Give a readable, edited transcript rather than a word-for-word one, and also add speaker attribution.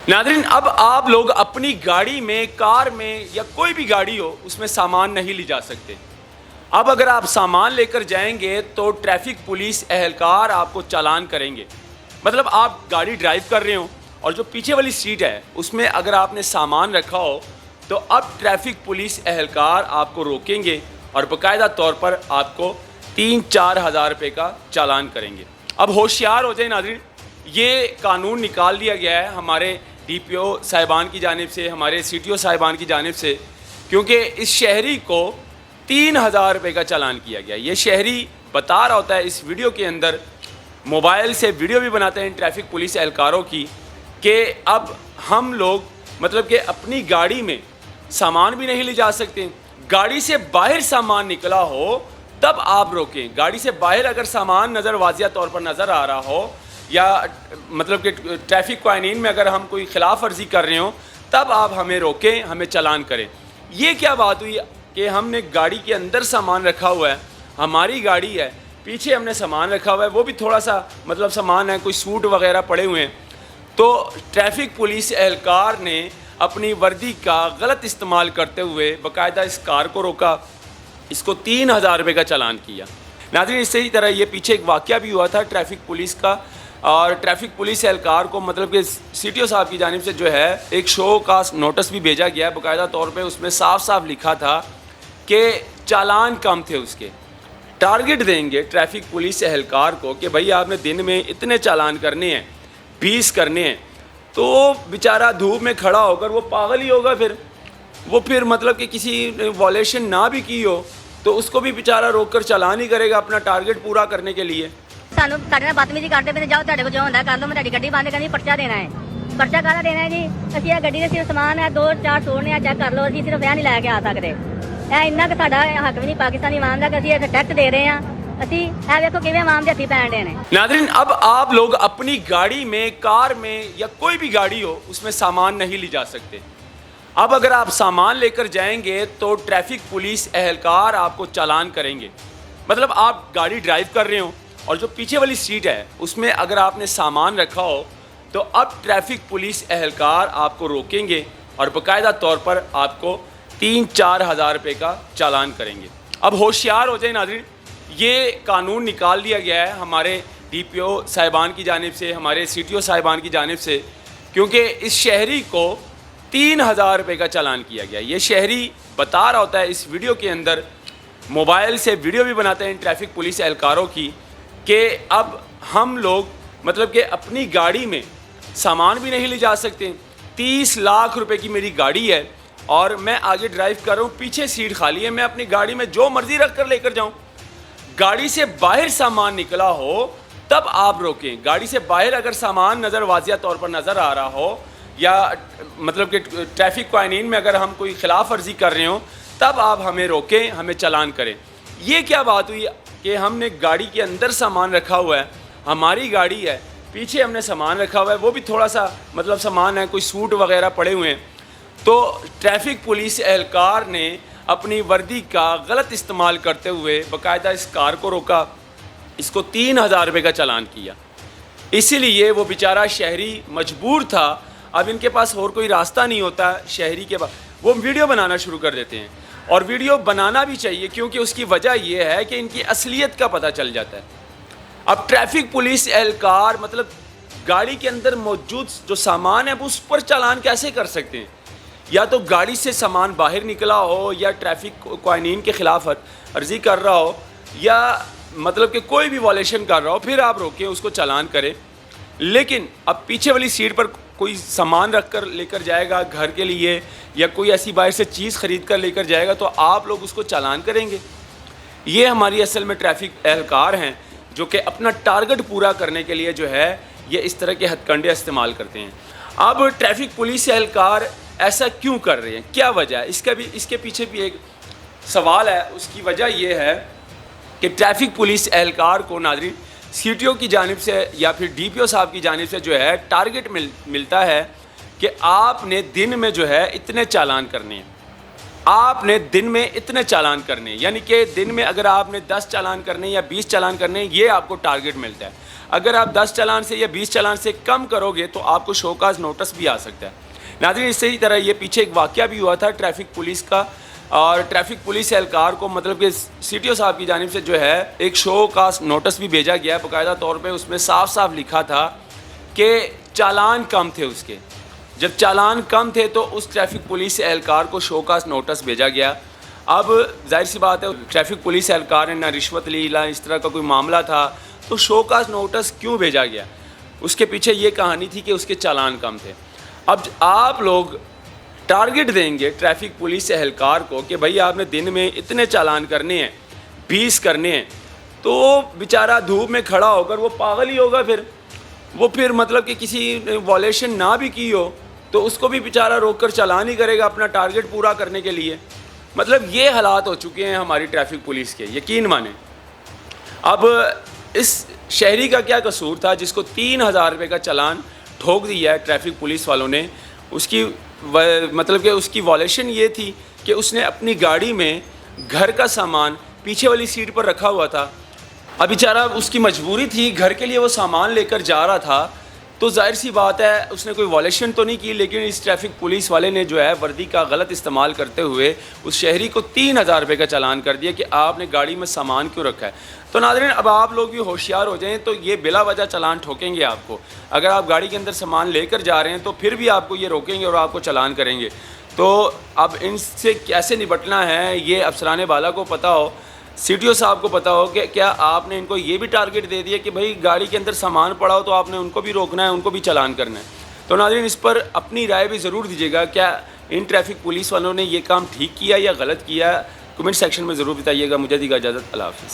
Speaker 1: नाज़रीन, अब आप लोग अपनी गाड़ी में, कार में या कोई भी गाड़ी हो उसमें सामान नहीं ले जा सकते। अब अगर आप सामान लेकर जाएंगे तो ट्रैफिक पुलिस एहलकार आपको चालान करेंगे। मतलब आप गाड़ी ड्राइव कर रहे हो और जो पीछे वाली सीट है उसमें अगर आपने सामान रखा हो तो अब ट्रैफिक पुलिस एहलकार आपको रोकेंगे और बाकायदा तौर पर आपको 3-4 हज़ार रुपये का चालान करेंगे। अब होशियार हो जाए नाज़रीन, ये कानून निकाल दिया गया है हमारे DPO साहिबान की जानिब से, हमारे CTO साहिबान की जानिब से, क्योंकि इस शहरी को 3,000 रुपये का चालान किया गया। ये शहरी बता रहा होता है इस वीडियो के अंदर, मोबाइल से वीडियो भी बनाते हैं ट्रैफिक पुलिस एहलकारों की, कि अब हम लोग मतलब कि अपनी गाड़ी में सामान भी नहीं ले जा सकते। गाड़ी से बाहर सामान निकला हो तब आप रोकें। गाड़ी से बाहर अगर सामान नज़र वाज़िया तौर पर नज़र आ रहा हो या मतलब कि ट्रैफिक कानून में अगर हम कोई खिलाफ वर्जी कर रहे हो तब आप हमें रोकें, हमें चालान करें। ये क्या बात हुई कि हमने गाड़ी के अंदर सामान रखा हुआ है, हमारी गाड़ी है, पीछे हमने सामान रखा हुआ है, वो भी थोड़ा सा मतलब सामान है, कोई सूट वगैरह पड़े हुए हैं, तो ट्रैफिक पुलिस एहलकार ने अपनी वर्दी का गलत इस्तेमाल करते हुए बाकायदा इस कार को रोका, इसको 3,000 रुपये का चालान किया। नाज़रीन, इसी तरह ये पीछे एक वाक़या भी हुआ था ट्रैफिक पुलिस का, और ट्रैफिक पुलिस एहलकार को मतलब कि CTO साहब की जानिब से जो है एक शो का नोटिस भी भेजा गया है बाकायदा तौर पे। उसमें साफ साफ लिखा था कि चालान कम थे, उसके टारगेट देंगे ट्रैफिक पुलिस एहलकार को कि भाई आपने दिन में इतने चालान करने हैं, 20 करने हैं। तो बेचारा धूप में खड़ा होकर वो पागल ही होगा, फिर मतलब कि किसी वॉलेशन ना भी की हो तो उसको भी बेचारा रोक कर चालान ही करेगा अपना टारगेट पूरा करने के लिए।
Speaker 2: ਸਾਨੂੰ ਸਾਡੇ ਨਾਲ ਬਦਤਮੀਜ਼ੀ ਕਰਦੇ ਪਏ ਨੇ, ਜਾਓ ਤੁਹਾਡੇ ਕੋਲ ਜੋ ਹੁੰਦਾ ਕਰ ਲਓ, ਮੈਂ ਤੁਹਾਡੀ ਗੱਡੀ ਬੰਦ ਕਰਨੀ, ਪਰਚਾ ਦੇਣਾ ਹੈ। ਪਰਚਾ ਕਾਹਦਾ ਦੇਣਾ ਹੈ ਜੀ? ਅਸੀਂ ਇਹ ਗੱਡੀ ਦੇ ਸਿਰਫ ਸਮਾਨ ਹੈ 2-4 ਸੋਨੇ ਆ, ਚੈੱਕ ਕਰ ਲਓ, ਅਸੀਂ ਸਿਰਫ ਇਹ ਨਹੀਂ ਲੈ ਕੇ ਆ ਸਕਦੇ। ਇਹ ਇੰਨਾ ਕਿ ਸਾਡਾ ਹੱਕ ਵੀ ਨਹੀਂ ਪਾਕਿਸਤਾਨੀ ਇਮਾਮ ਦਾ ਕਿ ਅਸੀਂ ਇਹ ਟੈਕਸ ਦੇ ਰਹੇ ਹਾਂ। ਅਸੀਂ ਇਹ ਵੇਖੋ ਕਿਵੇਂ ਇਮਾਮ ਦੇ ਹੱਥੀ ਪੈਣ ਦੇ ਨੇ।
Speaker 1: नाज़रीन, अब आप लोग अपनी गाड़ी में, कार में या कोई भी गाड़ी हो उसमें सामान नहीं ले जा सकते। अब अगर आप सामान लेकर जाएंगे तो ट्रैफिक पुलिस एहलकार आपको चालान करेंगे। मतलब आप गाड़ी ड्राइव कर रहे हो और जो पीछे वाली सीट है उसमें अगर आपने सामान रखा हो तो अब ट्रैफिक पुलिस एहलकार आपको रोकेंगे और बाकायदा तौर पर आपको 3-4 हज़ार रुपये का चालान करेंगे। अब होशियार हो जाए नाज़रीन, ये कानून निकाल दिया गया है हमारे DPO साहिबान की जानिब से, हमारे CTO साहिबान की जानिब से, क्योंकि इस शहरी को 3,000 रुपये का चालान किया गया। ये शहरी बता रहा होता है इस वीडियो के अंदर, मोबाइल से वीडियो भी बनाते हैं ट्रैफिक पुलिस एहलकारों की, कि अब हम लोग मतलब कि अपनी गाड़ी में सामान भी नहीं ले जा सकते। 30 लाख रुपए की मेरी गाड़ी है और मैं आगे ड्राइव कर रहा हूँ, पीछे सीट खाली है, मैं अपनी गाड़ी में जो मर्ज़ी रख कर लेकर जाऊँ। गाड़ी से बाहर सामान निकला हो तब आप रोकें। गाड़ी से बाहर अगर सामान नज़र वाज़िया तौर पर नज़र आ रहा हो या मतलब कि ट्रैफिक कानून में अगर हम कोई खिलाफ वर्जी कर रहे हो तब आप हमें रोकें, हमें चालान करें। ये क्या बात हुई कि हमने गाड़ी के अंदर सामान रखा हुआ है, हमारी गाड़ी है, पीछे हमने सामान रखा हुआ है, वो भी थोड़ा सा मतलब सामान है, कोई सूट वगैरह पड़े हुए हैं, तो ट्रैफिक पुलिस एहलकार ने अपनी वर्दी का गलत इस्तेमाल करते हुए बाकायदा इस कार को रोका, इसको 3,000 रुपये का चालान किया। इसीलिए वो बेचारा शहरी मजबूर था, अब इनके पास और कोई रास्ता नहीं होता शहरी के पास, वो वीडियो बनाना शुरू कर देते हैं। और वीडियो बनाना भी चाहिए क्योंकि उसकी वजह यह है कि इनकी असलियत का पता चल जाता है। अब ट्रैफिक पुलिस एहलकार मतलब गाड़ी के अंदर मौजूद जो सामान है वो उस पर चालान कैसे कर सकते हैं? या तो गाड़ी से सामान बाहर निकला हो या ट्रैफिक कानून के ख़िलाफ़ अर्जी कर रहा हो या मतलब कि कोई भी वॉलेशन कर रहा हो, फिर आप रोकें, उसको चालान करें। लेकिन अब पीछे वाली सीट पर कोई सामान रख कर लेकर जाएगा घर के लिए या कोई ऐसी बाहर से चीज़ ख़रीद कर लेकर जाएगा तो आप लोग उसको चालान करेंगे। ये हमारी असल में ट्रैफिक एहलकार हैं जो कि अपना टारगेट पूरा करने के लिए जो है ये इस तरह के हथकंडे इस्तेमाल करते हैं। अब ट्रैफिक पुलिस एहलकार ऐसा क्यों कर रहे हैं, क्या वजह है? इसके पीछे भी एक सवाल है। उसकी वजह यह है कि ट्रैफिक पुलिस एहलकार को नाज़रीन CTO की जानिब से या फिर DPO साहब की जानिब से जो है टारगेट मिलता है कि आपने दिन में जो है इतने चालान करने हैं, आपने दिन में इतने चालान करने हैं, यानी कि दिन में अगर आपने 10 चालान करने या 20 चालान करने, ये आपको टारगेट मिलता है। اگر آپ 10 چالان سے یا 20 چالان سے کم کرو گے تو آپ کو شو کاز نوٹس بھی آ سکتا ہے. ناظرین اسی طرح یہ پیچھے ایک واقعہ بھی ہوا تھا ٹریفک پولیس کا, اور ٹریفک پولیس اہلکار کو مطلب کہ سی ٹی او صاحب کی جانب سے جو ہے ایک شو کاز نوٹس بھی بھیجا گیا ہے باقاعدہ طور پہ. اس میں صاف صاف لکھا تھا کہ چالان کم تھے اس کے. جب چالان کم تھے تو اس ٹریفک پولیس اہلکار کو شو کاز نوٹس بھیجا گیا. اب ظاہر سی بات ہے ٹریفک پولیس اہلکار نے نہ رشوت لی نہ اس طرح کا کوئی معاملہ تھا, تو شو کاز نوٹس کیوں بھیجا گیا؟ اس کے پیچھے یہ کہانی تھی کہ اس کے چالان کم تھے. اب آپ لوگ ٹارگٹ دیں گے ٹریفک پولیس اہلکار کو کہ بھائی آپ نے دن میں اتنے چالان کرنے ہیں, 20 کرنے ہیں, تو بیچارہ دھوپ میں کھڑا ہو کر وہ پاگل ہی ہوگا. وہ پھر مطلب کہ کسی وائلیشن نہ بھی کی ہو تو اس کو بھی بیچارہ روک کر چالان ہی کرے گا اپنا ٹارگٹ پورا کرنے کے لیے. مطلب یہ حالات ہو چکے ہیں ہماری ٹریفک پولیس کے, یقین مانیں. اب اس شہری کا کیا قصور تھا جس کو 3000 روپے کا چالان ٹھوک دیا ہے ٹریفک پولیس والوں نے؟ اس کی مطلب کہ اس کی وائلیشن یہ تھی کہ اس نے اپنی گاڑی میں گھر کا سامان پیچھے والی سیٹ پر رکھا ہوا تھا. اب بیچارہ اس کی مجبوری تھی, گھر کے لیے وہ سامان لے کر جا رہا تھا, تو ظاہر سی بات ہے اس نے کوئی وائلیشن تو نہیں کی, لیکن اس ٹریفک پولیس والے نے جو ہے وردی کا غلط استعمال کرتے ہوئے اس شہری کو 3000 روپے کا چالان کر دیا کہ آپ نے گاڑی میں سامان کیوں رکھا ہے. تو ناظرین اب آپ لوگ بھی ہوشیار ہو جائیں, تو یہ بلا وجہ چالان ٹھوکیں گے آپ کو. اگر آپ گاڑی کے اندر سامان لے کر جا رہے ہیں تو پھر بھی آپ کو یہ روکیں گے اور آپ کو چالان کریں گے. تو اب ان سے کیسے نپٹنا ہے یہ افسران بالا کو پتہ ہو, سی ٹی او صاحب کو پتہ ہو کہ کیا آپ نے ان کو یہ بھی ٹارگٹ دے دیا کہ بھائی گاڑی کے اندر سامان پڑا ہو تو آپ نے ان کو بھی روکنا ہے, ان کو بھی چالان کرنا ہے. تو ناظرین اس پر اپنی رائے بھی ضرور دیجیے گا, کیا ان ٹریفک پولیس والوں نے یہ کام ٹھیک کیا یا غلط کیا؟ کمنٹ سیکشن میں ضرور بتائیے گا. مجھے دیجیے اجازت, اللہ حافظ.